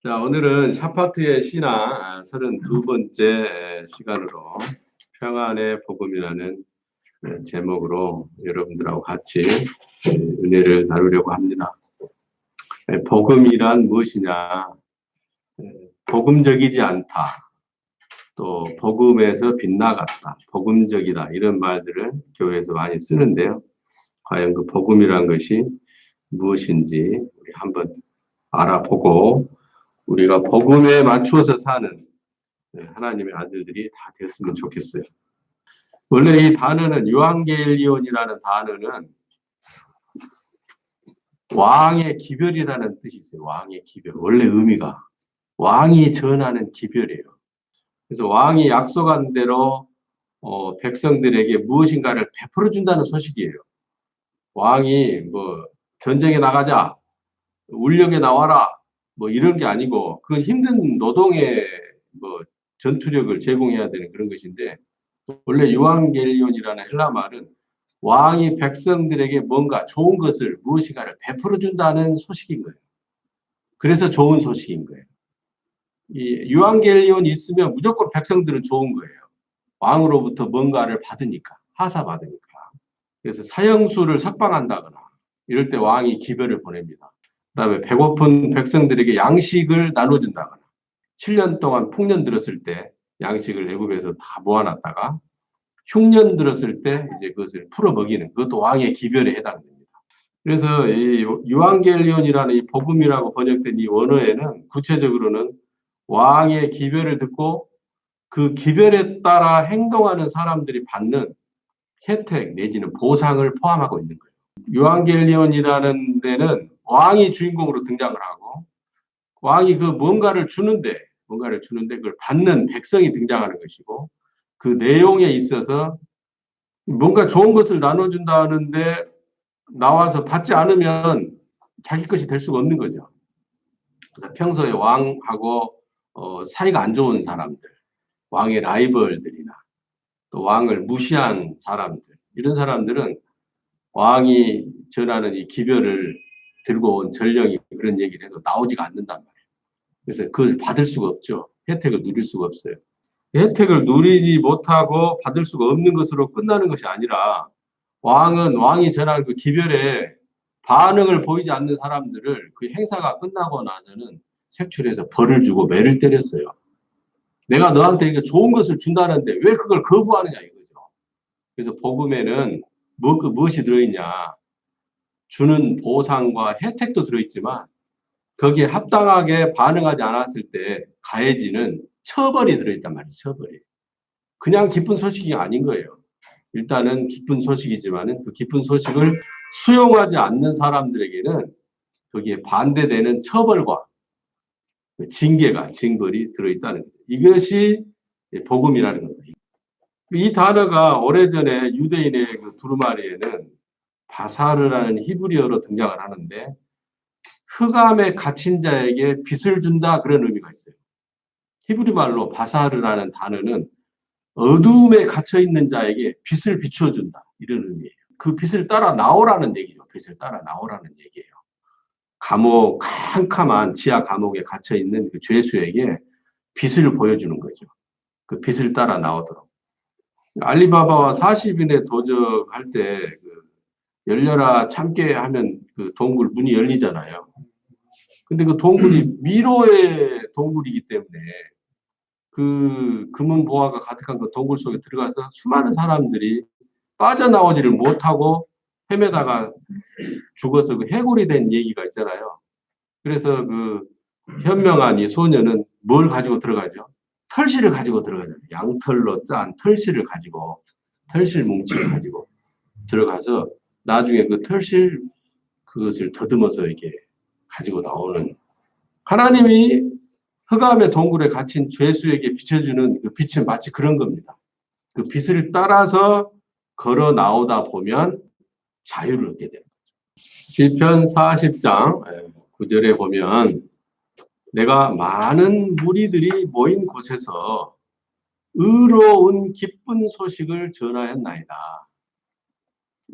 자, 오늘은 샤파트의 신앙 32번째 시간으로 평안의 복음이라는 제목으로 여러분들하고 같이 은혜를 나누려고 합니다. 복음이란 무엇이냐? 복음적이지 않다. 또 복음에서 빗나갔다. 복음적이다. 이런 말들을 교회에서 많이 쓰는데요. 과연 그 복음이란 것이 무엇인지 우리 한번 알아보고 우리가 복음에 맞추어서 사는 하나님의 아들들이 다 됐으면 좋겠어요. 원래 이 단어는 유앙겔리온이라는 단어는 왕의 기별이라는 뜻이 있어요. 왕의 기별. 원래 의미가 왕이 전하는 기별이에요. 그래서 왕이 약속한 대로 백성들에게 무엇인가를 베풀어 준다는 소식이에요. 왕이 뭐 전쟁에 나가자, 울력에 나와라, 뭐 이런 게 아니고 그건 힘든 노동의 뭐 전투력을 제공해야 되는 그런 것인데, 원래 유앙겔리온이라는 헬라 말은 왕이 백성들에게 뭔가 좋은 것을 무엇인가를 베풀어 준다는 소식인 거예요. 그래서 좋은 소식인 거예요. 이 유앙겔리온이 있으면 무조건 백성들은 좋은 거예요. 왕으로부터 뭔가를 받으니까, 하사 받으니까. 그래서 사형수를 석방한다거나 이럴 때 왕이 기별을 보냅니다. 그다음에 배고픈 백성들에게 양식을 나눠준다거나 7년 동안 풍년 들었을 때 양식을 애굽에서 다 모아놨다가 흉년 들었을 때 이제 그것을 풀어 먹이는, 그것도 왕의 기별에 해당됩니다. 그래서 이 유앙겔리온이라는 이 복음이라고 번역된 이 원어에는 구체적으로는 왕의 기별을 듣고 그 기별에 따라 행동하는 사람들이 받는 혜택 내지는 보상을 포함하고 있는 거예요. 유앙겔리온이라는 데는 왕이 주인공으로 등장을 하고 왕이 그 뭔가를 주는데 그걸 받는 백성이 등장하는 것이고, 그 내용에 있어서 뭔가 좋은 것을 나눠준다는데 나와서 받지 않으면 자기 것이 될 수가 없는 거죠. 그래서 평소에 왕하고 사이가 안 좋은 사람들, 왕의 라이벌들이나 또 왕을 무시한 사람들, 이런 사람들은 왕이 전하는 이 기별을 들고 온 전령이 그런 얘기를 해도 나오지가 않는단 말이에요. 그래서 그걸 받을 수가 없죠. 혜택을 누릴 수가 없어요. 혜택을 누리지 못하고 받을 수가 없는 것으로 끝나는 것이 아니라 왕은 왕이 전한 그 기별에 반응을 보이지 않는 사람들을 그 행사가 끝나고 나서는 색출해서 벌을 주고 매를 때렸어요. 내가 너한테 이렇게 좋은 것을 준다는데 왜 그걸 거부하느냐 이거죠. 그래서 복음에는 무엇이 들어있냐. 주는 보상과 혜택도 들어있지만 거기에 합당하게 반응하지 않았을 때 가해지는 처벌이 들어있단 말이에요. 처벌이. 그냥 기쁜 소식이 아닌 거예요. 일단은 기쁜 소식이지만은 그 기쁜 소식을 수용하지 않는 사람들에게는 거기에 반대되는 처벌과 징계가, 징벌이 들어있다는 거예요. 이것이 복음이라는 겁니다. 이 단어가 오래전에 유대인의 그 두루마리에는 바사르라는 히브리어로 등장을 하는데 흑암에 갇힌 자에게 빛을 준다, 그런 의미가 있어요. 히브리 말로 바사르라는 단어는 어두움에 갇혀 있는 자에게 빛을 비추어 준다, 이런 의미예요. 그 빛을 따라 나오라는 얘기죠. 빛을 따라 나오라는 얘기예요. 감옥, 캄캄한 지하 감옥에 갇혀 있는 그 죄수에게 빛을 보여주는 거죠. 그 빛을 따라 나오도록. 알리바바와 40인의 도적할 때 열려라 참깨 하면 그 동굴 문이 열리잖아요. 근데 그 동굴이 미로의 동굴이기 때문에 그 금은 보화가 가득한 그 동굴 속에 들어가서 수많은 사람들이 빠져나오지를 못하고 헤매다가 죽어서 그 해골이 된 얘기가 있잖아요. 그래서 그 현명한 이 소녀는 뭘 가지고 들어가죠? 털실을 가지고 들어가잖아요. 양털로 짠 털실을 가지고, 털실 뭉치를 가지고 들어가서 나중에 그 털실 그것을 더듬어서 이렇게 가지고 나오는, 하나님이 흑암의 동굴에 갇힌 죄수에게 비춰주는 그 빛은 마치 그런 겁니다. 그 빛을 따라서 걸어 나오다 보면 자유를 얻게 됩니다. 시편 40장 9절에 보면 내가 많은 무리들이 모인 곳에서 의로운 기쁜 소식을 전하였나이다.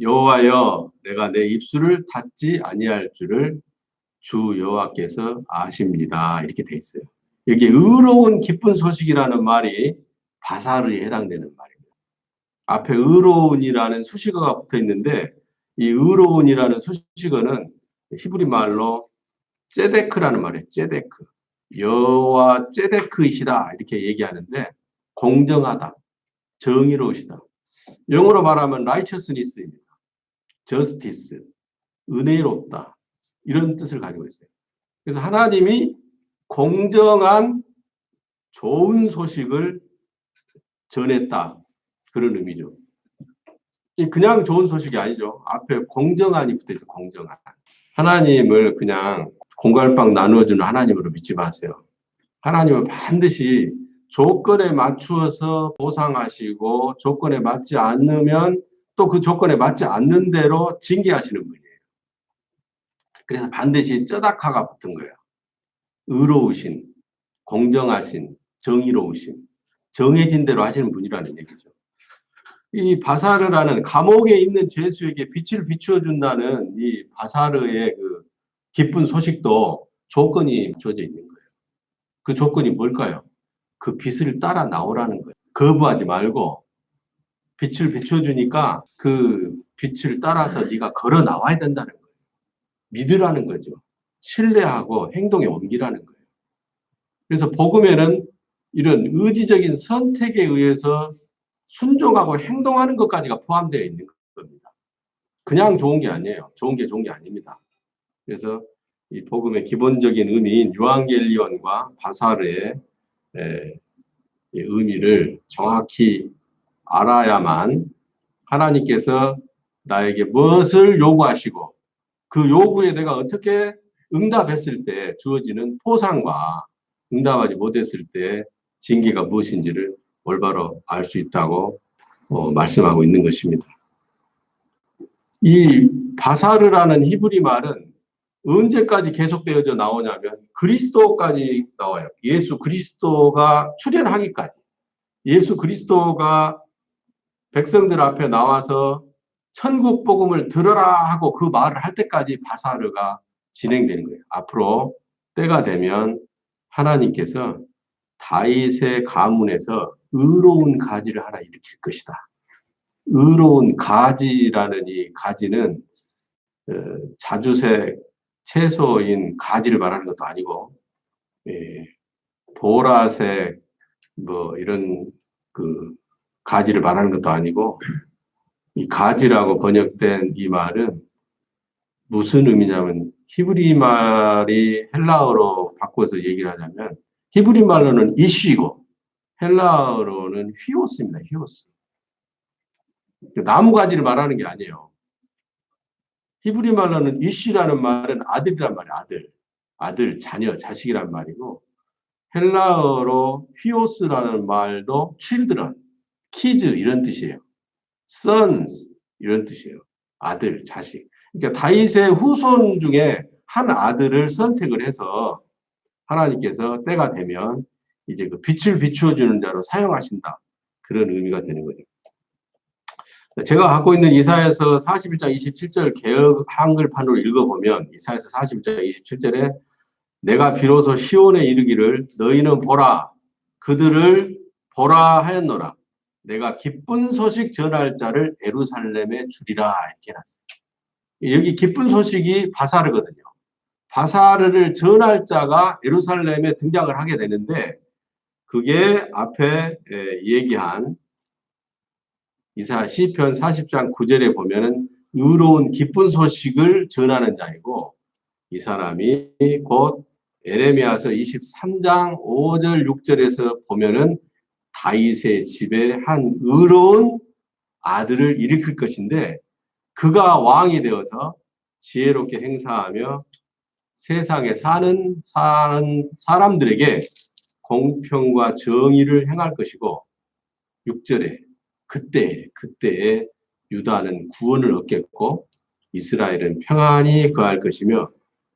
여호와여, 내가 내 입술을 닫지 아니할 줄을 주 여호와께서 아십니다. 이렇게 돼 있어요. 여기 의로운 기쁜 소식이라는 말이 바사르에 해당되는 말입니다. 앞에 의로운이라는 수식어가 붙어 있는데 이 의로운이라는 수식어는 히브리 말로 ጼ데크라는 말이에요. ጼ데크. 여호와 ጼ데크이시다 이렇게 얘기하는데 공정하다, 정의로우시다. 영어로 말하면 righteousness입니다. justice, 은혜롭다 이런 뜻을 가지고 있어요. 그래서 하나님이 공정한 좋은 소식을 전했다 그런 의미죠. 그냥 좋은 소식이 아니죠. 앞에 공정한이 붙어 있어요. 공정한. 하나님을 그냥 공갈빵 나누어주는 하나님으로 믿지 마세요. 하나님은 반드시 조건에 맞추어서 보상하시고 조건에 맞지 않으면 또 그 조건에 맞지 않는 대로 징계하시는 분이에요. 그래서 반드시 쩌다카가 붙은 거예요. 의로우신, 공정하신, 정의로우신, 정해진 대로 하시는 분이라는 얘기죠. 이 바사르라는 감옥에 있는 죄수에게 빛을 비추어 준다는 이 바사르의 그 기쁜 소식도 조건이 주어져 있는 거예요. 그 조건이 뭘까요? 그 빛을 따라 나오라는 거예요. 거부하지 말고 빛을 비추어 주니까 그 빛을 따라서 네가 걸어 나와야 된다는 거예요. 믿으라는 거죠. 신뢰하고 행동에 옮기라는 거예요. 그래서 복음에는 이런 의지적인 선택에 의해서 순종하고 행동하는 것까지가 포함되어 있는 겁니다. 그냥 좋은 게 아니에요. 좋은 게 아닙니다. 그래서 이 복음의 기본적인 의미인 유앙겔리온과 바사르의 의미를 정확히 알아야만 하나님께서 나에게 무엇을 요구하시고 그 요구에 내가 어떻게 응답했을 때 주어지는 포상과 응답하지 못했을 때 징계가 무엇인지를 올바로 알 수 있다고 말씀하고 있는 것입니다. 이 바사르라는 히브리 말은 언제까지 계속되어져 나오냐면 그리스도까지 나와요. 예수 그리스도가 출현하기까지. 예수 그리스도가 백성들 앞에 나와서 천국 복음을 들으라 하고 그 말을 할 때까지 바사르가 진행되는 거예요. 앞으로 때가 되면 하나님께서 다윗의 가문에서 의로운 가지를 하나 일으킬 것이다. 의로운 가지라는 이 가지는 자주색 채소인 가지를 말하는 것도 아니고 보라색 뭐 이런 그 가지를 말하는 것도 아니고 이 가지라고 번역된 이 말은 무슨 의미냐면 히브리 말이 헬라어로 바꿔서 얘기를 하자면 히브리 말로는 이쉬고 헬라어로는 휘오스입니다. 휘오스. 나무 가지를 말하는 게 아니에요. 히브리 말로는 이쉬라는 말은 아들이란 말이에요. 아들, 자녀, 자식이란 말이고 헬라어로 휘오스라는 말도 children, kids 이런 뜻이에요. sons 이런 뜻이에요. 아들, 자식. 그러니까 다윗의 후손 중에 한 아들을 선택을 해서 하나님께서 때가 되면 이제 그 빛을 비추어 주는 자로 사용하신다. 그런 의미가 되는 거죠. 제가 갖고 있는 이사야서 41장 27절 개역 한글판으로 읽어보면 이사야서 41장 27절에 내가 비로소 시온에 이르기를 너희는 보라 그들을 보라 하였노라 내가 기쁜 소식 전할 자를 예루살렘에 주리라 이렇게 해놨어요. 여기 기쁜 소식이 바사르거든요. 바사르를 전할 자가 예루살렘에 등장을 하게 되는데 그게 앞에 얘기한 이사 시편 40장 9절에 보면은 의로운 기쁜 소식을 전하는 자이고 이 사람이 곧 에레미야서 23장 5절 6절에서 보면은 다윗의 집에 한 의로운 아들을 일으킬 것인데 그가 왕이 되어서 지혜롭게 행사하며 세상에 사는 사람들에게 공평과 정의를 행할 것이고 6절에 그때에 유다는 구원을 얻겠고 이스라엘은 평안히 거할 것이며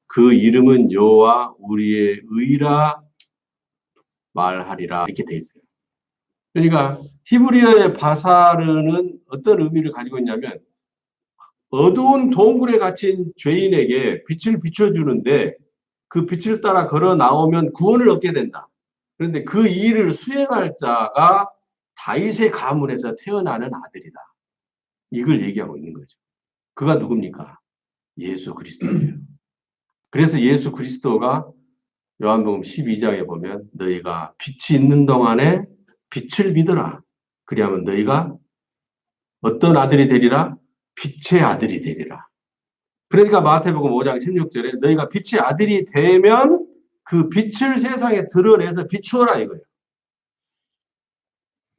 그 이름은 여호와 우리의 의라 말하리라 이렇게 돼 있어요. 그러니까 히브리어의 바사르는 어떤 의미를 가지고 있냐면 어두운 동굴에 갇힌 죄인에게 빛을 비춰주는데 그 빛을 따라 걸어 나오면 구원을 얻게 된다. 그런데 그 일을 수행할 자가 다윗의 가문에서 태어나는 아들이다. 이걸 얘기하고 있는 거죠. 그가 누굽니까? 예수 그리스도예요. 그래서 예수 그리스도가 요한복음 12장에 보면 너희가 빛이 있는 동안에 빛을 믿어라. 그리하면 너희가 어떤 아들이 되리라? 빛의 아들이 되리라. 그러니까 마태복음 5장 16절에 너희가 빛의 아들이 되면 그 빛을 세상에 드러내서 비추어라 이거예요.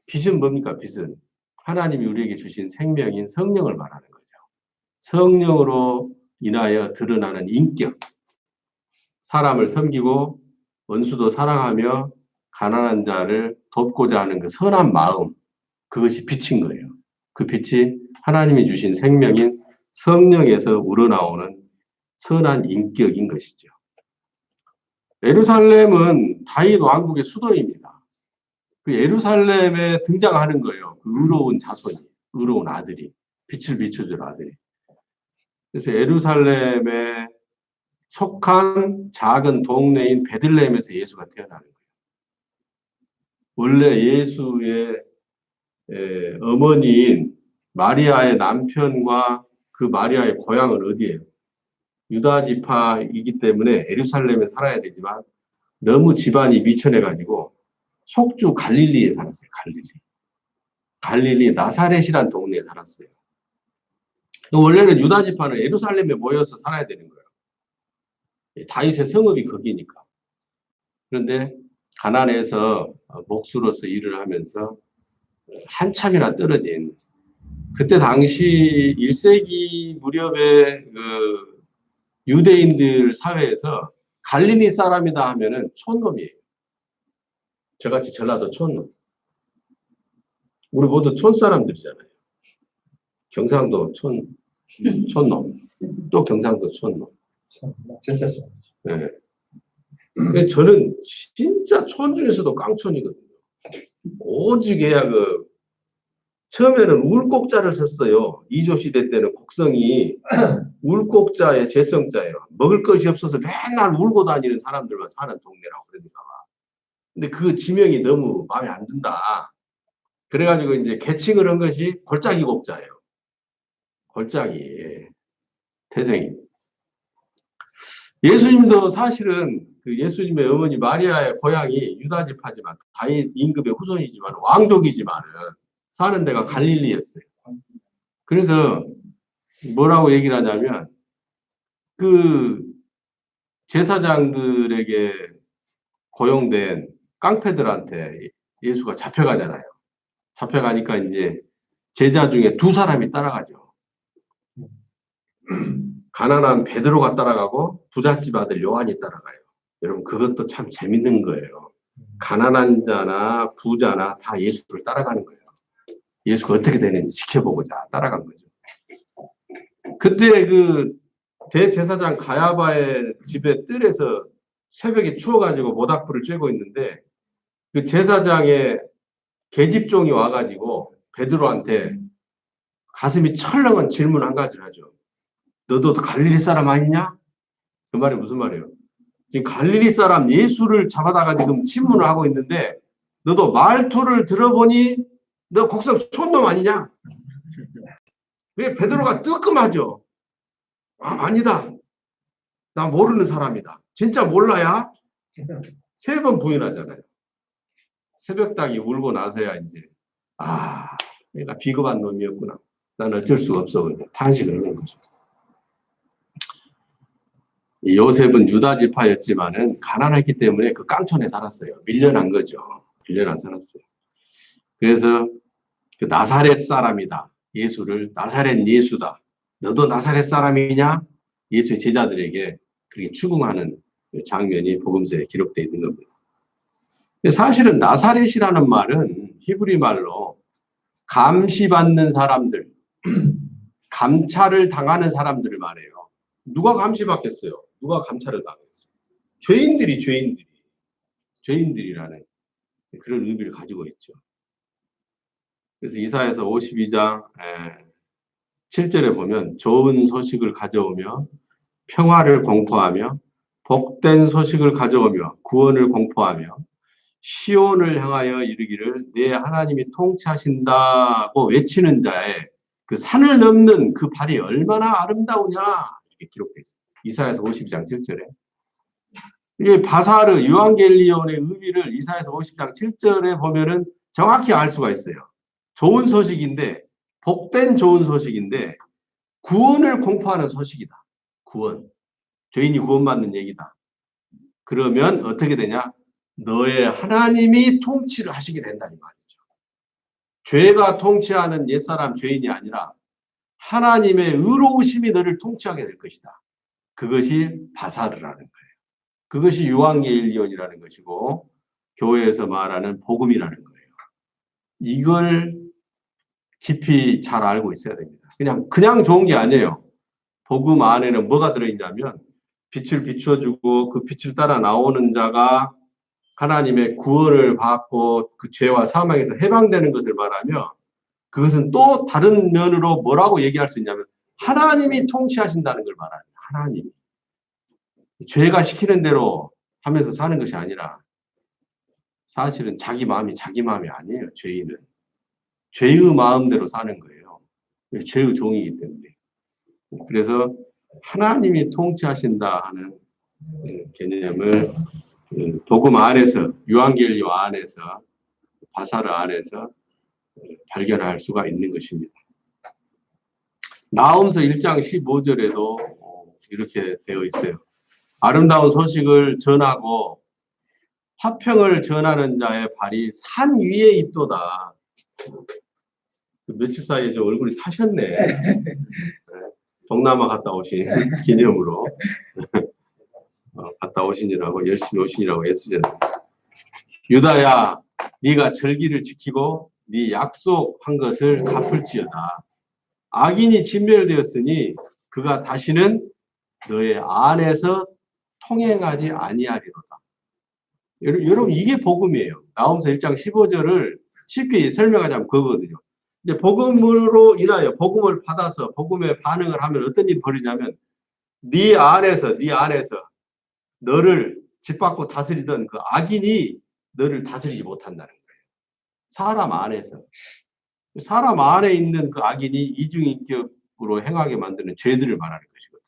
빛은 뭡니까? 빛은 하나님이 우리에게 주신 생명인 성령을 말하는 거죠. 성령으로 인하여 드러나는 인격, 사람을 섬기고 원수도 사랑하며 가난한 자를 돕고자 하는 그 선한 마음, 그것이 빛인 거예요. 그 빛이 하나님이 주신 생명인 성령에서 우러나오는 선한 인격인 것이죠. 예루살렘은 다윗 왕국의 수도입니다. 그 예루살렘에 등장하는 거예요. 그 의로운 자손이, 의로운 아들이, 빛을 비춰줄 아들이. 그래서 예루살렘에 속한 작은 동네인 베들레헴에서 예수가 태어나는 거예요. 원래 예수의 어머니인 마리아의 남편과 그 마리아의 고향은 어디예요? 유다 지파이기 때문에 예루살렘에 살아야 되지만 너무 집안이 미천해가지고 속주 갈릴리에 살았어요. 갈릴리 나사렛이란 동네에 살았어요. 원래는 유다 지파는 예루살렘에 모여서 살아야 되는 거예요. 다윗의 성읍이 거기니까. 그런데 가난해서 목수로서 일을 하면서 한참이나 떨어진, 그때 당시 1세기 무렵의 그 유대인들 사회에서 갈릴리 사람이다 하면은 촌놈이에요. 저같이 전라도 촌놈. 우리 모두 촌 사람들이잖아요. 경상도 촌놈. 또 경상도 촌놈. 진짜. 네. 근데 저는 진짜 촌 중에서도 깡촌이거든요. 오직해야 처음에는 울곡자를 썼어요. 이조 시대 때는 곡성이 울곡자의 재성자예요. 먹을 것이 없어서 맨날 울고 다니는 사람들만 사는 동네라고 그러니까. 근데 그 지명이 너무 마음에 안 든다. 그래가지고 이제 개칭을 한 것이 골짜기 곡자예요. 골짜기 태생이. 예수님도 사실은 그 예수님의 어머니 마리아의 고향이 유다 지파지만 다윗 임금의 후손이지만 왕족이지만은 사는 데가 갈릴리였어요. 그래서 뭐라고 얘기를 하냐면 그 제사장들에게 고용된 깡패들한테 예수가 잡혀가잖아요. 잡혀가니까 이제 제자 중에 두 사람이 따라가죠. 가난한 베드로가 따라가고 부잣집 아들 요한이 따라가요. 여러분 그것도 참 재밌는 거예요. 가난한 자나 부자나 다 예수를 따라가는 거예요. 예수가 어떻게 되는지 지켜보고자 따라간 거죠. 그때 그 대제사장 가야바의 집에 뜰에서 새벽에 추워가지고 모닥불을 쬐고 있는데 그 제사장의 계집종이 와가지고 베드로한테 가슴이 철렁한 질문 한 가지를 하죠. 너도 갈릴리 사람 아니냐? 그 말이 무슨 말이에요? 지금 갈릴리 사람 예수를 잡아다가 지금 신문을 하고 있는데 너도 말투를 들어보니 너 곡성 촌놈 아니냐? 왜 베드로가 뜨끔하죠? 아니다. 나 모르는 사람이다. 진짜 몰라야? 3번 부인하잖아요. 새벽닭이 울고 나서야 이제 내가 비겁한 놈이었구나. 난 어쩔 수가 없어. 탄식을 하는 거죠. 요셉은 유다 지파였지만은 가난했기 때문에 그 깡촌에 살았어요. 밀려난 거죠. 밀려나 살았어요. 그래서 그 나사렛 사람이다. 예수를 나사렛 예수다. 너도 나사렛 사람이냐? 예수의 제자들에게 그렇게 추궁하는 장면이 복음서에 기록되어 있는 겁니다. 사실은 나사렛이라는 말은 히브리 말로 감시받는 사람들, 감찰을 당하는 사람들을 말해요. 누가 감시받겠어요? 누가 감찰을 당했어요? 죄인들이라는 그런 의미를 가지고 있죠. 그래서 이사야서 52장 7절에 보면 좋은 소식을 가져오며 평화를 공포하며 복된 소식을 가져오며 구원을 공포하며 시온을 향하여 이르기를 내 하나님이 통치하신다고 외치는 자의 그 산을 넘는 그 발이 얼마나 아름다우냐 이렇게 기록되어 있습니다. 이사야서 52장 7절에. 이게 바사르 유앙겔리온의 의미를 이사야서 50장 7절에 보면은 정확히 알 수가 있어요. 좋은 소식인데, 복된 좋은 소식인데 구원을 공포하는 소식이다. 구원. 죄인이 구원받는 얘기다. 그러면 어떻게 되냐? 너의 하나님이 통치를 하시게 된다는 말이죠. 죄가 통치하는 옛사람 죄인이 아니라 하나님의 의로우심이 너를 통치하게 될 것이다. 그것이 바사르라는 거예요. 그것이 유앙겔리온이라는 것이고 교회에서 말하는 복음이라는 거예요. 이걸 깊이 잘 알고 있어야 됩니다. 그냥 좋은 게 아니에요. 복음 안에는 뭐가 들어있냐면 빛을 비추어주고 그 빛을 따라 나오는 자가 하나님의 구원을 받고 그 죄와 사망에서 해방되는 것을 말하며 그것은 또 다른 면으로 뭐라고 얘기할 수 있냐면 하나님이 통치하신다는 걸 말합니다. 하나님이. 죄가 시키는 대로 하면서 사는 것이 아니라 사실은 자기 마음이 아니에요. 죄인은. 죄의 마음대로 사는 거예요. 죄의 종이기 때문에. 그래서 하나님이 통치하신다 하는 개념을 복음 안에서 유앙겔리온 안에서 바사르 안에서 발견할 수가 있는 것입니다. 나홈서 1장 15절에도 이렇게 되어 있어요. 아름다운 소식을 전하고 화평을 전하는 자의 발이 산 위에 있도다. 며칠 사이에 좀 얼굴이 타셨네. 동남아 갔다 오신 기념으로 갔다 오시느라고 열심히 오시느라고 애쓰셨네. 유다야, 네가 절기를 지키고 네 약속한 것을 갚을지어다. 악인이 진멸되었으니 그가 다시는 너의 안에서 통행하지 아니하리로다. 여러분 이게 복음이에요. 나홈서 1장 15절을 쉽게 설명하자면 그거거든요. 이제 복음으로 인하여 복음을 받아서 복음에 반응을 하면 어떤 일이 벌어지냐면 네 안에서 너를 짓밟고 다스리던 그 악인이 너를 다스리지 못한다는 거예요. 사람 안에 있는 그 악인이 이중인격으로 행하게 만드는 죄들을 말하는 것이거든요.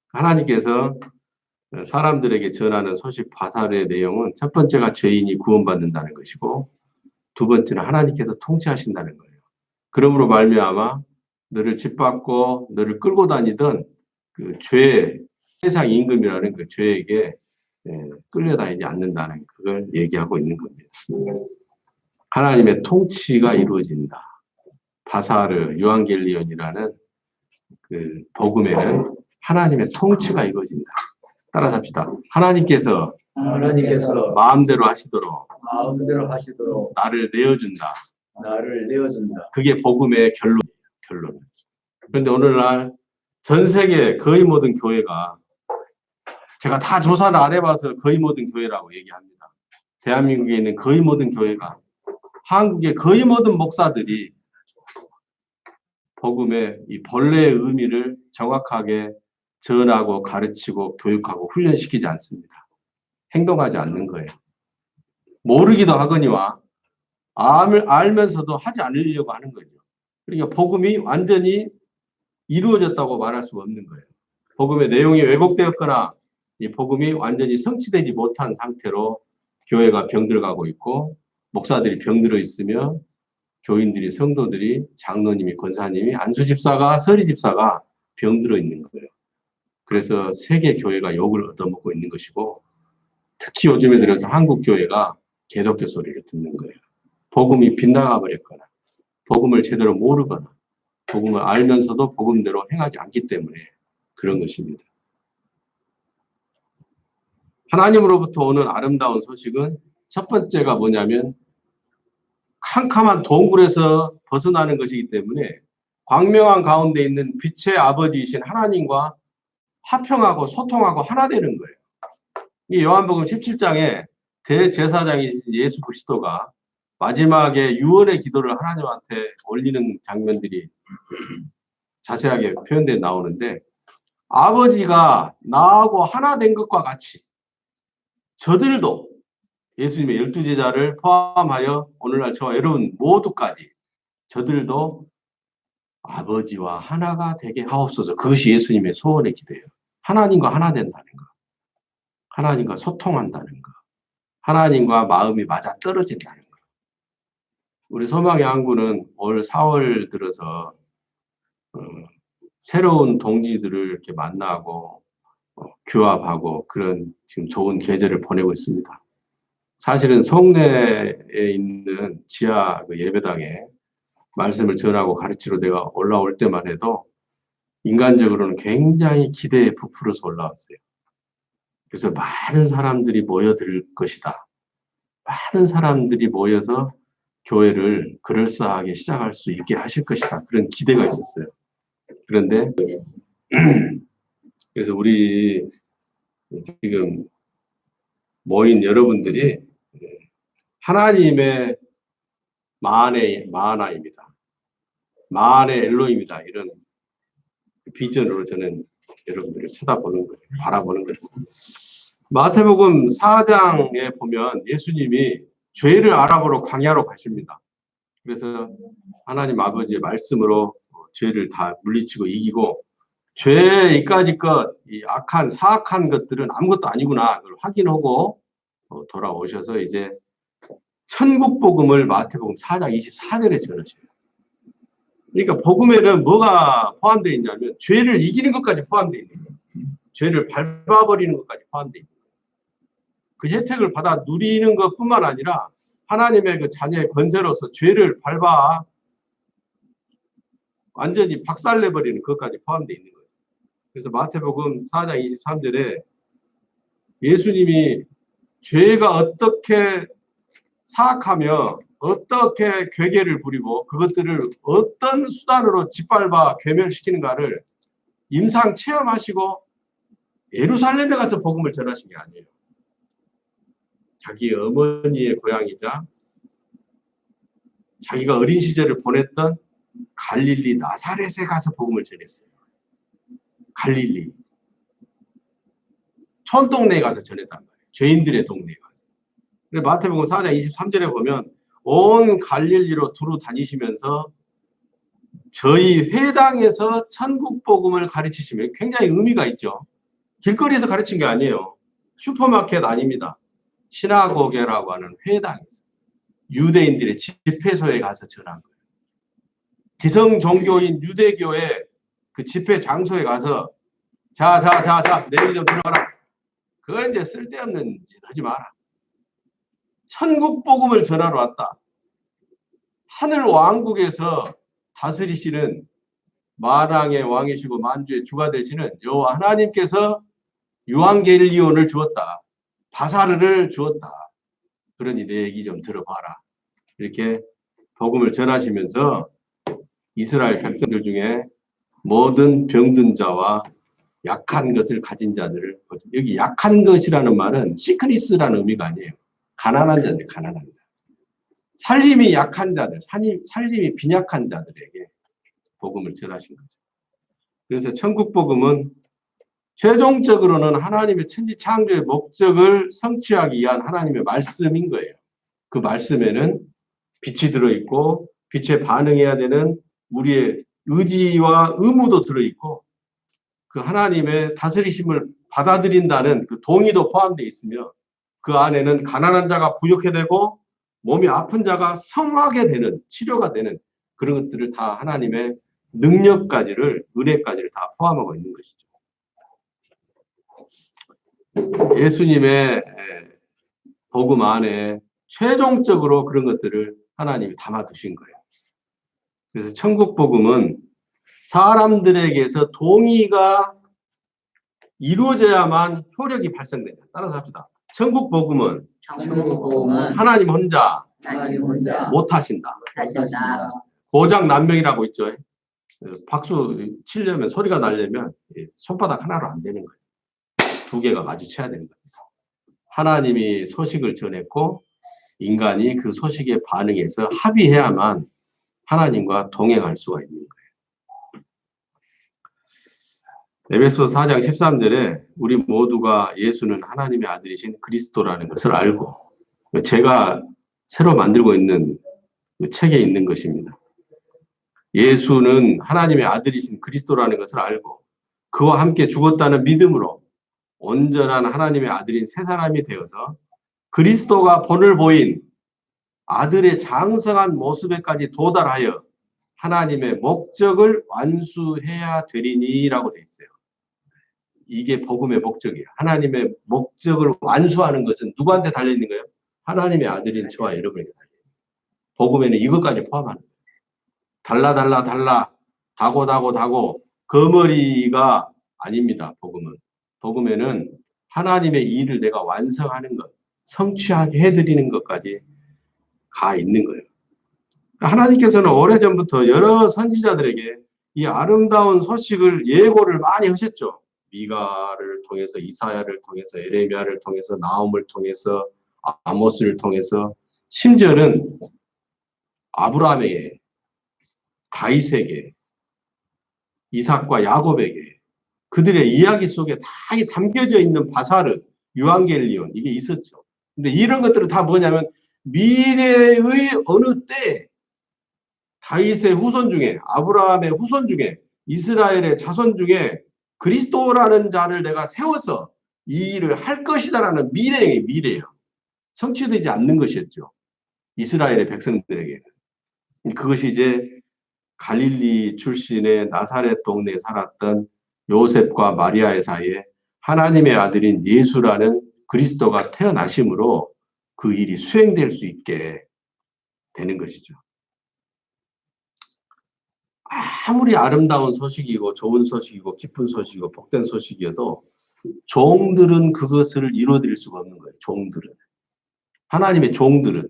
하나님께서 사람들에게 전하는 소식 바사르의 내용은 첫 번째가 죄인이 구원받는다는 것이고 두 번째는 하나님께서 통치하신다는 거예요. 그러므로 말미암아 너를 짓밟고 너를 끌고 다니던 그 죄, 세상 임금이라는 그 죄에게 끌려다니지 않는다는 그걸 얘기하고 있는 겁니다. 하나님의 통치가 이루어진다. 바사르, 유앙겔리온이라는 그 복음에는 하나님의 통치가 이루어진다. 따라잡시다. 하나님께서 마음대로 하시도록 나를 내어준다. 그게 복음의 결론. 그런데 오늘날 전 세계 거의 모든 교회가 제가 다 조사를 안 해봐서 거의 모든 교회라고 얘기합니다. 대한민국에 있는 거의 모든 교회가 한국의 거의 모든 목사들이 복음의 이 본래의 의미를 정확하게 전하고 가르치고 교육하고 훈련시키지 않습니다. 행동하지 않는 거예요. 모르기도 하거니와 알면서도 하지 않으려고 하는 거죠. 그러니까 복음이 완전히 이루어졌다고 말할 수가 없는 거예요. 복음의 내용이 왜곡되었거나 이 복음이 완전히 성취되지 못한 상태로 교회가 병들어가고 있고 목사들이 병들어 있으며 교인들이 성도들이 장로님이 권사님이 안수집사가 서리집사가 병들어 있는 거예요. 그래서 세계 교회가 욕을 얻어먹고 있는 것이고 특히 요즘에 들어서 한국 교회가 개독교 소리를 듣는 거예요. 복음이 빗나가 버렸거나 복음을 제대로 모르거나 복음을 알면서도 복음대로 행하지 않기 때문에 그런 것입니다. 하나님으로부터 오는 아름다운 소식은 첫 번째가 뭐냐면 캄캄한 동굴에서 벗어나는 것이기 때문에 광명한 가운데 있는 빛의 아버지이신 하나님과 화평하고 소통하고 하나 되는 거예요. 이 요한복음 17장에 대제사장이신 예수 그리스도가 마지막에 유언의 기도를 하나님한테 올리는 장면들이 자세하게 표현되어 나오는데 아버지가 나하고 하나 된 것과 같이 저들도 예수님의 12제자를 포함하여 오늘날 저와 여러분 모두까지 저들도 아버지와 하나가 되게 하옵소서. 그것이 예수님의 소원의 기도예요. 하나님과 하나 된다는 거. 하나님과 소통한다는 거. 하나님과 마음이 맞아 떨어진다는 거. 우리 소망의 항구는 올 4월 들어서 새로운 동지들을 이렇게 만나고 규합하고 그런 지금 좋은 계절을 보내고 있습니다. 사실은 송내에 있는 지하 그 예배당에 말씀을 전하고 가르치러 내가 올라올 때만 해도 인간적으로는 굉장히 기대에 부풀어서 올라왔어요. 그래서 많은 사람들이 모여들 것이다. 많은 사람들이 모여서 교회를 그럴싸하게 시작할 수 있게 하실 것이다. 그런 기대가 있었어요. 그런데 그래서 우리 지금 모인 여러분들이 하나님의 마하나입니다. 마하의 엘로입니다. 이런 비전으로 저는 여러분들을 쳐다보는 거예요. 바라보는 거예요. 마태복음 4장에 보면 예수님이 죄를 알아보러 광야로 가십니다. 그래서 하나님 아버지의 말씀으로 죄를 다 물리치고 이기고 죄 이까지 것, 이 악한 사악한 것들은 아무것도 아니구나 그걸 확인하고 돌아오셔서 이제 천국 복음을 마태복음 4장 24절에 전하셔요. 그러니까 복음에는 뭐가 포함되어 있냐면 죄를 이기는 것까지 포함되어 있는 거예요. 죄를 밟아버리는 것까지 포함되어 있는 거예요. 그 혜택을 받아 누리는 것뿐만 아니라 하나님의 그 자녀의 권세로서 죄를 밟아 완전히 박살내버리는 것까지 포함되어 있는 거예요. 그래서 마태복음 4장 23절에 예수님이 죄가 어떻게 사악하며 어떻게 괴계를 부리고 그것들을 어떤 수단으로 짓밟아 괴멸시키는가를 임상 체험하시고 예루살렘에 가서 복음을 전하신 게 아니에요. 자기 어머니의 고향이자 자기가 어린 시절을 보냈던 갈릴리 나사렛에 가서 복음을 전했어요. 갈릴리 촌동네에 가서 전했단 말이에요. 죄인들의 동네에 가서. 마태복음 4장 23절에 보면 온 갈릴리로 두루 다니시면서 저희 회당에서 천국 복음을 가르치시면 굉장히 의미가 있죠. 길거리에서 가르친 게 아니에요. 슈퍼마켓 아닙니다. 시나고게라고 하는 회당에서 유대인들의 집회소에 가서 전한 거예요. 기성 종교인 유대교의 그 집회 장소에 가서 자 내일 좀 들어가라. 그거 이제 쓸데없는 짓 하지 마라. 천국 복음을 전하러 왔다. 하늘 왕국에서 다스리시는 만왕의 왕이시고 만주의 주가 되시는 여호와 하나님께서 유앙겔리온을 주었다. 바사르를 주었다. 그러니 내 얘기 좀 들어봐라. 이렇게 복음을 전하시면서 이스라엘 백성들 중에 모든 병든 자와 약한 것을 가진 자들을, 여기 약한 것이라는 말은 시크니스라는 의미가 아니에요. 가난한 자들, 가난한 자. 살림이 약한 자들, 살림이 빈약한 자들에게 복음을 전하신 거죠. 그래서 천국 복음은 최종적으로는 하나님의 천지 창조의 목적을 성취하기 위한 하나님의 말씀인 거예요. 그 말씀에는 빛이 들어있고 빛에 반응해야 되는 우리의 의지와 의무도 들어있고 그 하나님의 다스리심을 받아들인다는 그 동의도 포함되어 있으며 그 안에는 가난한 자가 부유하게 되고 몸이 아픈 자가 성하게 되는, 치료가 되는 그런 것들을 다 하나님의 능력까지를, 은혜까지를 다 포함하고 있는 것이죠. 예수님의 복음 안에 최종적으로 그런 것들을 하나님이 담아두신 거예요. 그래서 천국 복음은 사람들에게서 동의가 이루어져야만 효력이 발생된다. 따라서 합시다. 천국 복음은 하나님 혼자 못하신다. 고장난명이라고 있죠. 박수 치려면, 소리가 나려면 손바닥 하나로 안 되는 거예요. 두 개가 마주쳐야 되는 겁니다. 하나님이 소식을 전했고 인간이 그 소식에 반응해서 합의해야만 하나님과 동행할 수가 있는 거예요. 에베소서 4장 13절에 우리 모두가 예수는 하나님의 아들이신 그리스도라는 것을 알고, 제가 새로 만들고 있는 그 책에 있는 것입니다. 예수는 하나님의 아들이신 그리스도라는 것을 알고 그와 함께 죽었다는 믿음으로 온전한 하나님의 아들인 새 사람이 되어서 그리스도가 본을 보인 아들의 장성한 모습에까지 도달하여 하나님의 목적을 완수해야 되리니라고 되어 있어요. 이게 복음의 목적이에요. 하나님의 목적을 완수하는 것은 누구한테 달려있는 거예요? 하나님의 아들인 저와 여러분에게 달려있는 거예요. 복음에는 이것까지 포함하는 거예요. 달라 다고 거머리가 아닙니다. 복음에는 하나님의 일을 내가 완성하는 것, 성취하게 해드리는 것까지 가 있는 거예요. 하나님께서는 오래전부터 여러 선지자들에게 이 아름다운 소식을 예고를 많이 하셨죠. 미가를 통해서, 이사야를 통해서, 에레미야를 통해서, 나홈을 통해서, 아모스를 통해서, 심지어는 아브라함에게, 다윗에게, 이삭과 야곱에게 그들의 이야기 속에 다 담겨져 있는 바사르, 유앙겔리온 이게 있었죠. 근데 이런 것들은 다 뭐냐면 미래의 어느 때 다윗의 후손 중에, 아브라함의 후손 중에, 이스라엘의 자손 중에 그리스도라는 자를 내가 세워서 이 일을 할 것이다라는 미래예요. 성취되지 않는 것이었죠. 이스라엘의 백성들에게. 그것이 이제 갈릴리 출신의 나사렛 동네에 살았던 요셉과 마리아의 사이에 하나님의 아들인 예수라는 그리스도가 태어나심으로 그 일이 수행될 수 있게 되는 것이죠. 아무리 아름다운 소식이고 좋은 소식이고 기쁜 소식이고 복된 소식이어도 종들은 그것을 이루어드릴 수가 없는 거예요. 종들은. 하나님의 종들은.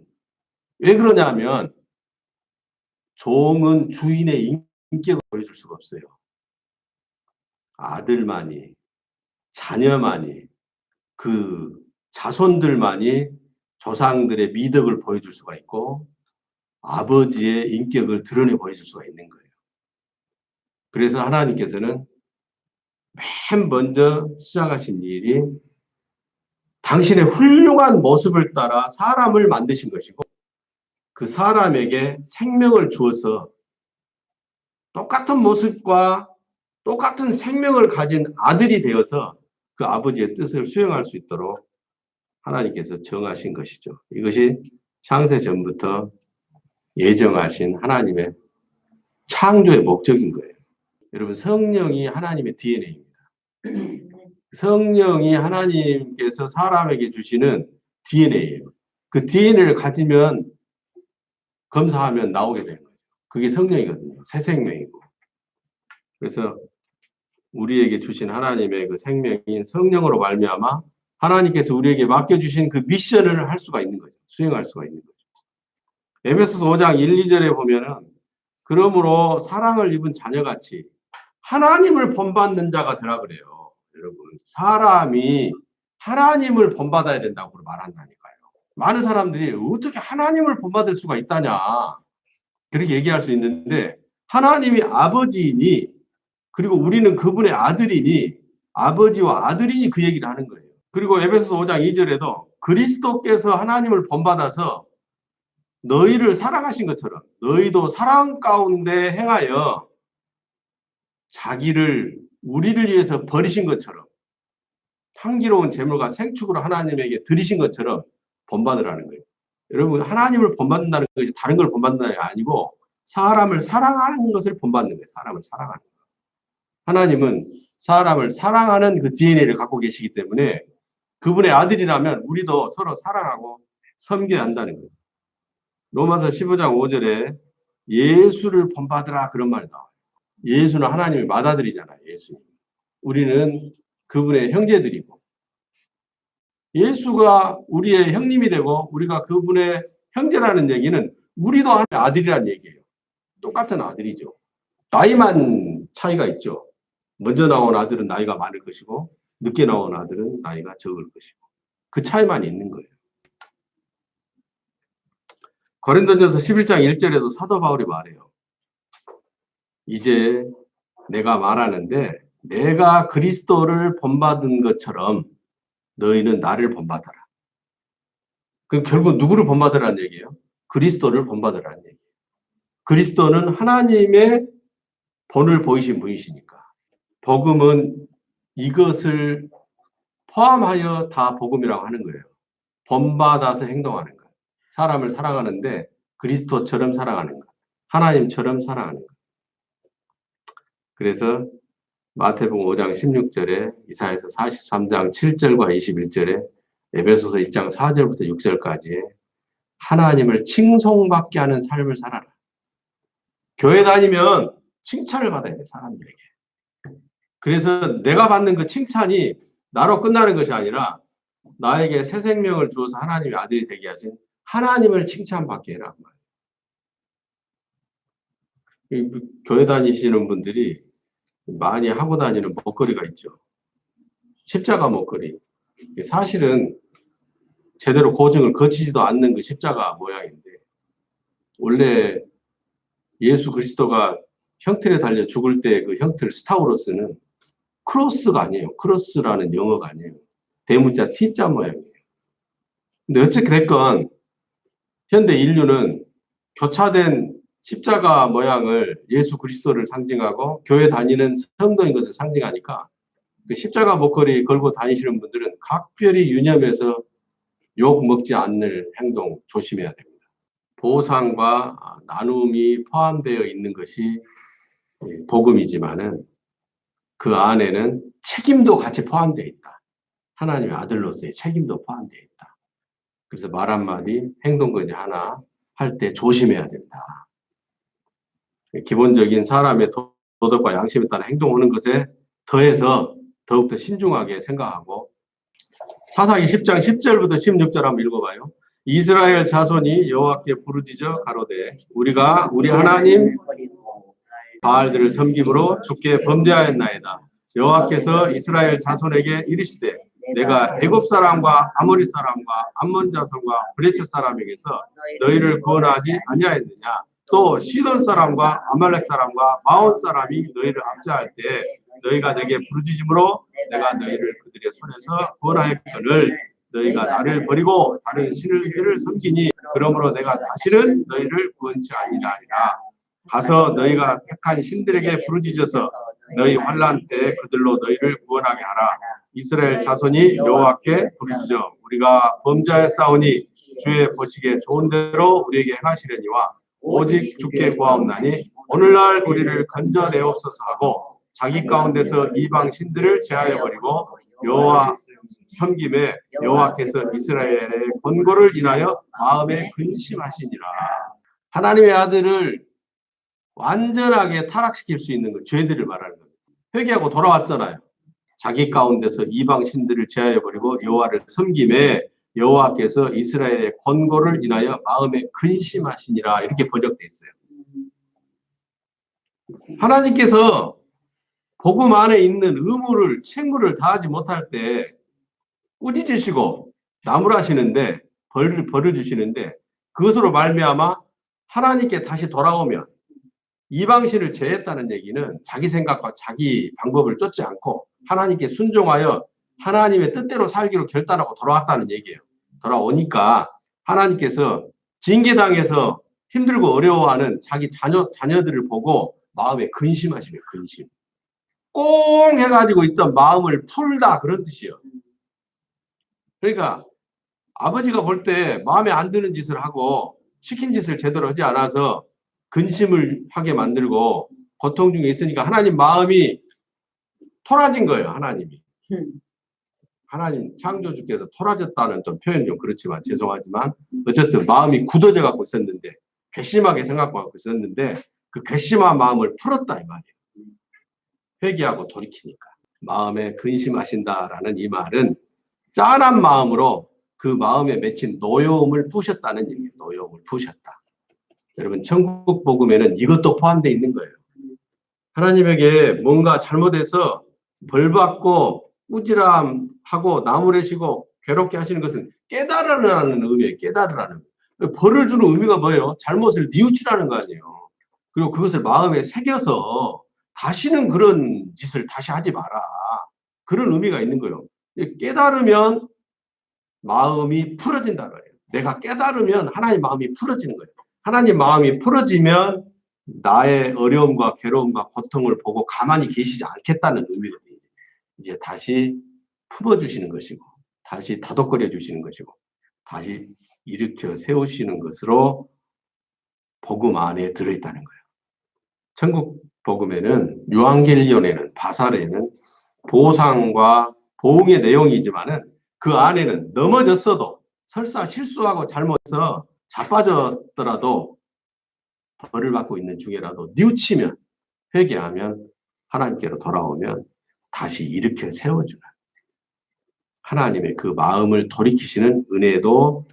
왜 그러냐면 종은 주인의 인격을 보여줄 수가 없어요. 아들만이, 자녀만이, 그 자손들만이 조상들의 미덕을 보여줄 수가 있고 아버지의 인격을 드러내 보여줄 수가 있는 거예요. 그래서 하나님께서는 맨 먼저 시작하신 일이 당신의 훌륭한 모습을 따라 사람을 만드신 것이고 그 사람에게 생명을 주어서 똑같은 모습과 똑같은 생명을 가진 아들이 되어서 그 아버지의 뜻을 수행할 수 있도록 하나님께서 정하신 것이죠. 이것이 창세 전부터 예정하신 하나님의 창조의 목적인 거예요. 여러분, 성령이 하나님의 DNA입니다. 성령이 하나님께서 사람에게 주시는 DNA예요. 그 DNA를 가지면 검사하면 나오게 되는 거죠. 그게 성령이거든요. 새 생명이고. 그래서 우리에게 주신 하나님의 그 생명인 성령으로 말미암아 하나님께서 우리에게 맡겨주신 그 미션을 할 수가 있는 거죠. 수행할 수가 있는 거죠. 에베소서 5장 1, 2절에 보면은 그러므로 사랑을 입은 자녀같이 하나님을 본받는 자가 되라 그래요. 여러분, 사람이 하나님을 본받아야 된다고 말한다니까요. 많은 사람들이 어떻게 하나님을 본받을 수가 있다냐 그렇게 얘기할 수 있는데 하나님이 아버지이니 그리고 우리는 그분의 아들이니 아버지와 아들이니 그 얘기를 하는 거예요. 그리고 에베소서 5장 2절에도 그리스도께서 하나님을 본받아서 너희를 사랑하신 것처럼 너희도 사랑 가운데 행하여 자기를 우리를 위해서 버리신 것처럼 향기로운 제물과 생축으로 하나님에게 드리신 것처럼 본받으라는 거예요. 여러분, 하나님을 본받는다는 것이 다른 걸 본받는다는 게 아니고 사람을 사랑하는 것을 본받는 거예요. 사람을 사랑하는 거예요. 하나님은 사람을 사랑하는 그 DNA를 갖고 계시기 때문에 그분의 아들이라면 우리도 서로 사랑하고 섬겨야 한다는 거예요. 로마서 15장 5절에 예수를 본받으라 그런 말이 나와요. 예수는 하나님의 맏아들이잖아요. 예수님. 우리는 그분의 형제들이고 예수가 우리의 형님이 되고 우리가 그분의 형제라는 얘기는 우리도 하나님의 아들이라는 얘기예요. 똑같은 아들이죠. 나이만 차이가 있죠. 먼저 나온 아들은 나이가 많을 것이고 늦게 나온 아들은 나이가 적을 것이고 그 차이만 있는 거예요. 고린도전서 11장 1절에도 사도 바울이 말해요. 이제 내가 말하는데 내가 그리스도를 본받은 것처럼 너희는 나를 본받아라. 그럼 결국 누구를 본받으라는 얘기예요? 그리스도를 본받으라는 얘기예요. 그리스도는 하나님의 본을 보이신 분이시니까. 복음은 이것을 포함하여 다 복음이라고 하는 거예요. 본받아서 행동하는 것. 사람을 사랑하는데 그리스도처럼 사랑하는 것. 하나님처럼 사랑하는 것. 그래서 마태복음 5장 16절에 이사야서 43장 7절과 21절에 에베소서 1장 4절부터 6절까지 하나님을 칭송받게 하는 삶을 살아라. 교회 다니면 칭찬을 받아야 돼, 사람들에게. 그래서 내가 받는 그 칭찬이 나로 끝나는 것이 아니라 나에게 새 생명을 주어서 하나님의 아들이 되게 하신 하나님을 칭찬받게 해라. 교회 다니시는 분들이 많이 하고 다니는 먹거리가 있죠. 십자가 먹거리. 사실은 제대로 고증을 거치지도 않는 그 십자가 모양인데 원래 예수 그리스도가 형틀에 달려 죽을 때 그 형틀 스타우로스는 크로스가 아니에요. 크로스라는 영어가 아니에요. 대문자 T자 모양이에요. 근데 어떻게 됐건 현대 인류는 교차된 십자가 모양을 예수 그리스도를 상징하고 교회 다니는 성도인 것을 상징하니까 그 십자가 목걸이 걸고 다니시는 분들은 각별히 유념해서 욕 먹지 않는 행동 조심해야 됩니다. 보상과 나눔이 포함되어 있는 것이 복음이지만은 그 안에는 책임도 같이 포함되어 있다. 하나님의 아들로서의 책임도 포함되어 있다. 그래서 말 한마디, 행동거지 하나 할 때 조심해야 된다. 기본적인 사람의 도덕과 양심에 따라 행동하는 것에 더해서 더욱더 신중하게 생각하고 사사기 10장 10절부터 16절 한번 읽어봐요. 이스라엘 자손이 여호와께 부르짖어 가로되 우리가 우리 하나님 바알들을 섬김으로 주께 범죄하였나이다. 여호와께서 이스라엘 자손에게 이르시되 내가 애굽 사람과 아모리 사람과 암몬 자손과 브레셋 사람에게서 너희를 구원하지 아니하였느냐. 또 시돈 사람과 아말렉 사람과 마온 사람이 너희를 압제할 때 너희가 내게 부르짖음으로 내가 너희를 그들의 손에서 구원하였거늘 너희가 나를 버리고 다른 신들을 섬기니 그러므로 내가 다시는 너희를 구원치 아니하리라. 가서 너희가 택한 신들에게 부르짖어서 너희 환난 때 그들로 너희를 구원하게 하라. 이스라엘 자손이 여호와께 부르짖어 우리가 범죄하였사오니 주의 보시기에 좋은 대로 우리에게 행하시려니와 오직 주께 구하옵나니 오늘날 우리를 건져내옵소서 하고 자기 가운데서 이방 신들을 제하여 버리고 여호와 섬김에 여호와께서 이스라엘의 권고를 인하여 마음에 근심하시니라. 하나님의 아들을 완전하게 타락시킬 수 있는 것, 죄들을 말하는 겁니다. 회개하고 돌아왔잖아요. 자기 가운데서 이방 신들을 제하여 버리고 여호와를 섬김에 여호와께서 이스라엘의 권고를 인하여 마음에 근심하시니라 이렇게 번역되어 있어요. 하나님께서 복음 안에 있는 의무를 책무를 다하지 못할 때 꾸짖으시고 나무라시는데 벌을 주시는데 그것으로 말미암아 하나님께 다시 돌아오면 이방신을 제했다는 얘기는 자기 생각과 자기 방법을 쫓지 않고 하나님께 순종하여 하나님의 뜻대로 살기로 결단하고 돌아왔다는 얘기예요. 돌아오니까 하나님께서 징계당해서 힘들고 어려워하는 자기 자녀들을 보고 마음에 근심하시네요. 근심. 꽁 해가지고 있던 마음을 풀다 그런 뜻이에요. 그러니까 아버지가 볼 때 마음에 안 드는 짓을 하고 시킨 짓을 제대로 하지 않아서 근심을 하게 만들고 고통 중에 있으니까 하나님 마음이 토라진 거예요. 하나님이. 하나님 창조주께서 토라졌다는 좀 표현이 좀 그렇지만 죄송하지만 어쨌든 마음이 굳어져 갖고 있었는데 괘씸하게 생각하고 있었는데 그 괘씸한 마음을 풀었다 이 말이에요. 회개하고 돌이키니까. 마음에 근심하신다라는 이 말은 짠한 마음으로 그 마음에 맺힌 노여움을 푸셨다는 얘기예요. 노여움을 푸셨다. 여러분 천국 복음에는 이것도 포함되어 있는 거예요. 하나님에게 뭔가 잘못해서 벌받고 꾸지람하고 나무래시고 괴롭게 하시는 것은 깨달으라는 의미예요. 깨달으라는. 벌을 주는 의미가 뭐예요? 잘못을 뉘우치라는 거 아니에요. 그리고 그것을 마음에 새겨서 다시는 그런 짓을 다시 하지 마라. 그런 의미가 있는 거예요. 깨달으면 마음이 풀어진다 그래요. 내가 깨달으면 하나님 마음이 풀어지는 거예요. 하나님 마음이 풀어지면 나의 어려움과 괴로움과 고통을 보고 가만히 계시지 않겠다는 의미거든요. 이제 다시 품어주시는 것이고, 다시 다독거려 주시는 것이고, 다시 일으켜 세우시는 것으로 복음 안에 들어있다는 거예요. 천국 복음에는, 유앙겔리온에는, 바살에는 보상과 보응의 내용이지만은 그 안에는 넘어졌어도, 설사 실수하고 잘못해서 자빠졌더라도, 벌을 받고 있는 중에라도 뉘우치면, 회개하면, 하나님께로 돌아오면 다시 일으켜 세워주는 하나님의 그 마음을 돌이키시는 은혜도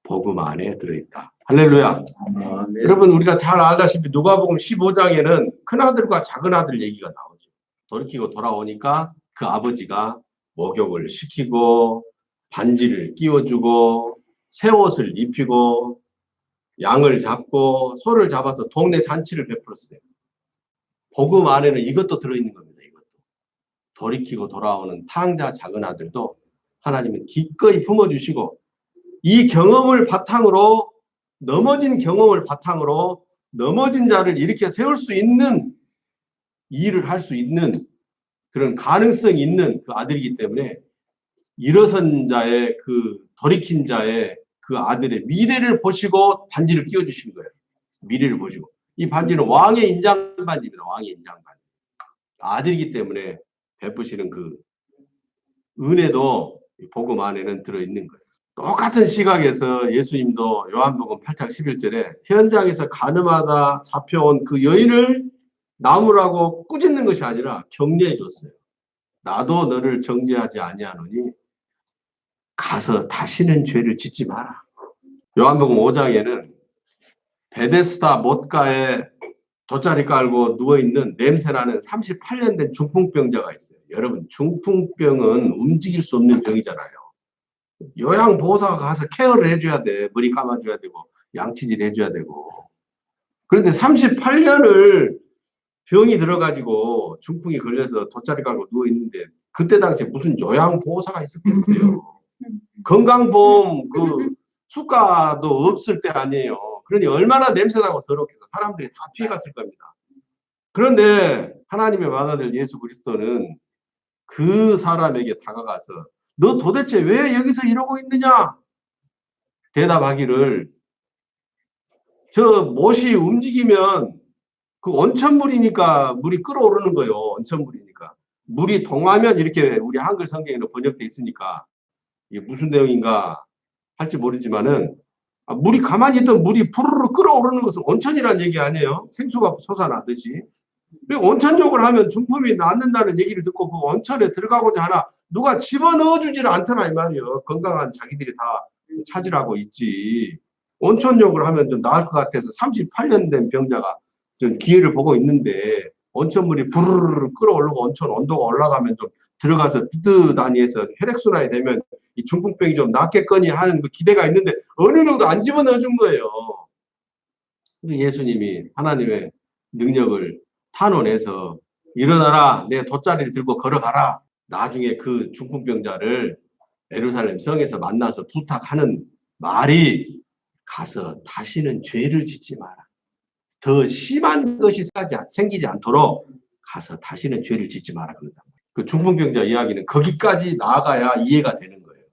복음 안에 들어있다. 할렐루야. 네. 여러분, 우리가 잘 알다시피 누가복음 15장에는 큰아들과 작은아들 얘기가 나오죠. 돌이키고 돌아오니까 그 아버지가 목욕을 시키고 반지를 끼워주고 새 옷을 입히고 양을 잡고 소를 잡아서 동네 잔치를 베풀었어요. 복음 안에는 이것도 들어있는 겁니다. 이것도. 돌이키고 돌아오는 탕자 작은 아들도 하나님은 기꺼이 품어주시고, 이 경험을 바탕으로, 넘어진 경험을 바탕으로 넘어진 자를 일으켜 세울 수 있는 일을 할 수 있는 그런 가능성이 있는 그 아들이기 때문에 일어선 자의, 그 돌이킨 자의 그 아들의 미래를 보시고 반지를 끼워주신 거예요. 미래를 보시고. 이 반지는 왕의 인장 반지입니다. 왕의 인장 반지. 아들이기 때문에 베푸시는 그 은혜도 복음 안에는 들어있는 거예요. 똑같은 시각에서 예수님도 요한복음 8장 11절에 현장에서 가늠하다 잡혀온 그 여인을 나무라고 꾸짖는 것이 아니라 격려해 줬어요. 나도 너를 정죄하지 아니하노니 가서 다시는 죄를 짓지 마라. 요한복음 5장에는 베데스다 못가에 돗자리 깔고 누워있는 냄새나는 38년 된 중풍병자가 있어요. 여러분, 중풍병은 움직일 수 없는 병이잖아요. 요양보호사가 가서 케어를 해줘야 돼. 머리 감아줘야 되고 양치질 해줘야 되고. 그런데 38년을 병이 들어가지고 중풍이 걸려서 돗자리 깔고 누워있는데 그때 당시에 무슨 요양보호사가 있었겠어요. 건강보험 그 수가도 없을 때 아니에요. 그러니 얼마나 냄새나고 더럽겠어. 사람들이 다 피해갔을 겁니다. 그런데 하나님의 맏아들 예수 그리스도는 그 사람에게 다가가서 너 도대체 왜 여기서 이러고 있느냐? 대답하기를, 저 못이 움직이면 그 온천물이니까 물이 끓어오르는 거예요. 온천물이니까. 물이 동하면 이렇게 우리 한글 성경에는 번역돼 있으니까 이게 무슨 내용인가 할지 모르지만은 물이 가만히 있던 물이 부르르 끓어오르는 것은 온천이라는 얘기 아니에요. 생수가 솟아나듯이. 그리고 온천욕을 하면 중풍이 낫는다는 얘기를 듣고 그 온천에 들어가고자 하나 누가 집어넣어 주지를 않더라 이 말이에요. 건강한 자기들이 다 찾으라고 있지. 온천욕을 하면 좀 나을 것 같아서 38년 된 병자가 좀 기회를 보고 있는데 온천물이 부르르 끓어오르고 온천 온도가 올라가면 좀 들어가서 뜨뜻하니 해서 혈액순환이 되면 이 중풍병이 좀 낫겠거니 하는 그 기대가 있는데 어느 정도 안 집어넣어 준 거예요. 예수님이 하나님의 능력을 탄원해서 일어나라, 내 돗자리를 들고 걸어가라. 나중에 그 중풍병자를 예루살렘 성에서 만나서 부탁하는 말이 가서 다시는 죄를 짓지 마라. 더 심한 것이 생기지 않도록 가서 다시는 죄를 짓지 마라. 그 중풍병자 이야기는 거기까지 나아가야 이해가 되는 거예요.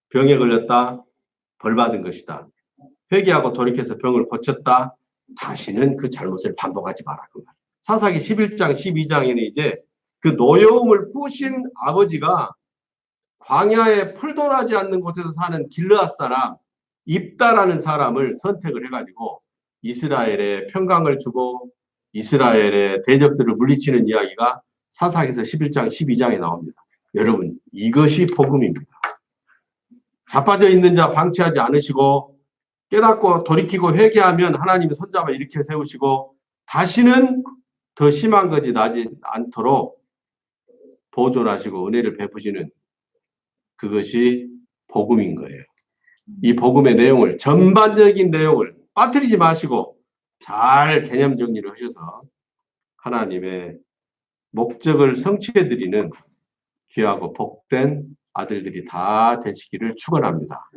병에 걸렸다, 벌 받은 것이다. 회개하고 돌이켜서 병을 고쳤다. 다시는 그 잘못을 반복하지 마라. 그 말. 사사기 11장, 12장에는 이제 그 노여움을 푸신 아버지가 광야에 풀도 나지 않는 곳에서 사는 길르앗 사람 입다라는 사람을 선택을 해가지고 이스라엘에 평강을 주고 이스라엘의 대적들을 물리치는 이야기가 사사기에서 11장, 12장에 나옵니다. 여러분, 이것이 복음입니다. 자빠져 있는 자 방치하지 않으시고 깨닫고 돌이키고 회개하면 하나님이 손잡아 일으켜 세우시고 다시는 더 심한 것이 나지 않도록 보존하시고 은혜를 베푸시는 그것이 복음인 거예요. 이 복음의 내용을, 전반적인 내용을 빠뜨리지 마시고 잘 개념 정리를 하셔서 하나님의 목적을 성취해드리는 귀하고 복된 아들들이 다 되시기를 축원합니다.